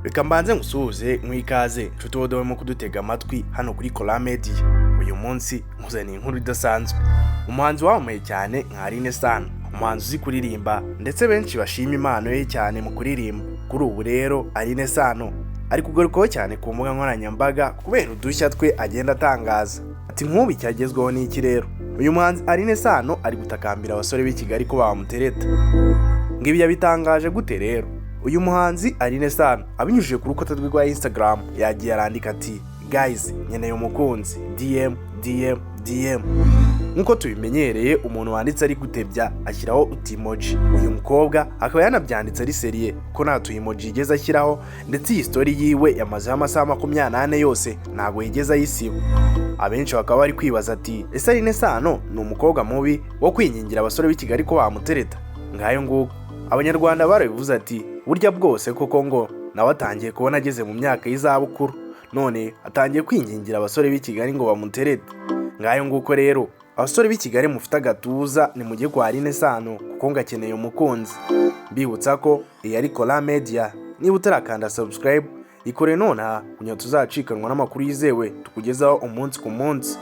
Reka mbanze ngusuhuze mwikaze nshuti wowe mu kudutega amatwi hano kuri Kora Media. Uyu munsi nkuzaniye inkuru idasanzwe. Umuhanzi wamamaye cyane nka Alyne Sano, umuhanzi uzi kuririmba ndetse benshi bashima impano ye cyane mu kuririmba. Kuri ubu rero Alyne Sano ari kugarukaho cyane ku mbuga nkoranyambaga kubera udushya twe agenda atangaza. Ati nk'ubu icyagezweho ni iki rero? Uyu muhanzi Alyne Sano ari gutakambira abasore bikigali ko bamutereta. Ngibi yabitangaje gute rero? Uyu muhanzi Alyne Sano abinyujije ku rukuta rwe rwa Instagram yagiye arandika ati guys nkeneye umukunzi DM. Nkuko tubimenyereye umuntu wanditse ari gutebya ashyiraho utimoji. Uyu mukobwa akaba yanabyanditse ari seriye ko nta tuyimoji yigeze ashyiraho, ndetse iyi story yiwe yamazeho amasaha 28 yose ntago yigeze ayisiba. Abenshi bakaba bari kwibaza ati ese Alyne Sano ni umukobwa mubi wo kwingingira abasore b'ikigali ko bamutereta? Ngayo nguko Abanyarwanda barabivuze ati burya bwose koko ngo nawe atangiye kubona ageze mu myaka y'izabukuru, none atangiye kwingingira abasore b'ikigali ngo bamuterete. Ngayo nguko rero abasore b'ikigali mufite agatuza ni mujye kwa Alyne Sano kuko ngakeneye umukunzi. Mbibutsa ko iyi ari Kora Media, niba utarakanda subscribe ikore none kugira tuzacikanwa n'amakuru yizewe tukugezaho umunsi ku munsi.